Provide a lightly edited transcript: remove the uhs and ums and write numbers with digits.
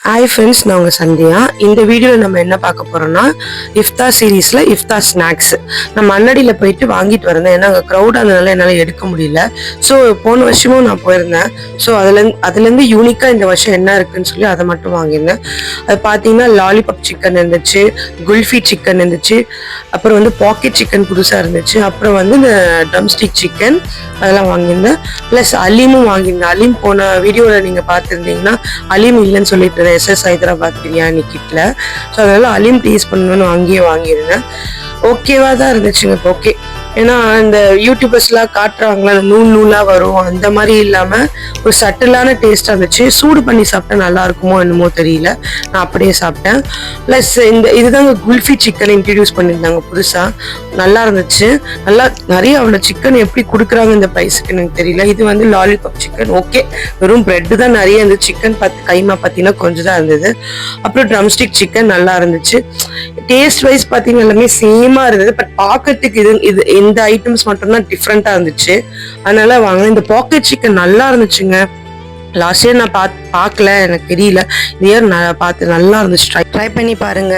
Hi friends, நான் உங்கள் சந்தியா. இந்த வீடியோவில் நம்ம என்ன பார்க்க போகிறோம்னா, இஃப்தார் சீரீஸில் இஃப்தார் ஸ்நாக்ஸ். நான் மண்ணடியில் போயிட்டு வாங்கிட்டு வரேன். ஏன்னா அங்கே க்ரௌட் அதனால என்னால் எடுக்க முடியல. ஸோ போன வருஷமும் நான் போயிருந்தேன். ஸோ அதுலேருந்து யூனிக்காக இந்த வருஷம் என்ன இருக்குன்னு சொல்லி அதை மட்டும் வாங்கியிருந்தேன். அது பார்த்தீங்கன்னா லாலிபாப் சிக்கன் இருந்துச்சு, குல்ஃபி சிக்கன் இருந்துச்சு, அப்புறம் வந்து பாக்கெட் சிக்கன் புதுசாக இருந்துச்சு, அப்புறம் வந்து இந்த ட்ரம்ஸ்டிக் சிக்கன் அதெல்லாம் வாங்கியிருந்தேன். ப்ளஸ் அலீமும் வாங்கியிருந்தேன். அலீம் போன வீடியோவில் நீங்கள் பார்த்துருந்தீங்கன்னா அலீம் இல்லைன்னு சொல்லிட்டு SS ஹைதராபாத் பிரியாணி கிட்ல. ஸோ அதனால அலீம் டேஸ்ட் பண்ணணும்னு அங்கேயே வாங்கியிருந்தேன். ஓகேவா தான் இருந்துச்சுங்க. இப்போ ஓகே, ஏன்னா இந்த யூடியூபர்ஸ்லாம் காட்டுறாங்களா நூல் நூலாக வரும், அந்த மாதிரி இல்லாமல் ஒரு சட்டிலான டேஸ்ட்டாக இருந்துச்சு. சூடு பண்ணி சாப்பிட்டா நல்லா இருக்குமோ என்னமோ தெரியல, நான் அப்படியே சாப்பிட்டேன். ப்ளஸ் இதுதாங்க குல்ஃபி சிக்கன் இன்ட்ரடியூஸ் பண்ணியிருந்தாங்க புதுசாக, நல்லா இருந்துச்சு. நல்லா நிறைய அவ்வளோ சிக்கன் எப்படி கொடுக்குறாங்க இந்த ப்ரைஸுக்கு எனக்கு தெரியல. இது வந்து லாலிபாப் சிக்கன். ஓகே, வெறும் பிரெட்டு தான் நிறைய இருந்துச்சு. சிக்கன் கைமா பார்த்தீங்கன்னா கொஞ்சம் தான் இருந்தது. அப்புறம் ட்ரம்ஸ்டிக் சிக்கன் நல்லா இருந்துச்சு. டேஸ்ட் வைஸ் பார்த்தீங்கன்னா எல்லாமே சேமாக இருந்தது. பட் பார்க்கறதுக்கு இது இந்த ஐட்டம்ஸ் மட்டும்தான் டிஃப்ரெண்ட்டாக இருந்துச்சு. அதனால வாங்க. இந்த பாக்கெட் சிக்கன் நல்லா இருந்துச்சுங்க. லாஸ்ட் இயர் நான் பார்க்கல, எனக்கு தெரியல. இந்த இயர் நான் பார்த்து நல்லா இருந்துச்சு. ட்ரை பண்ணி பாருங்க.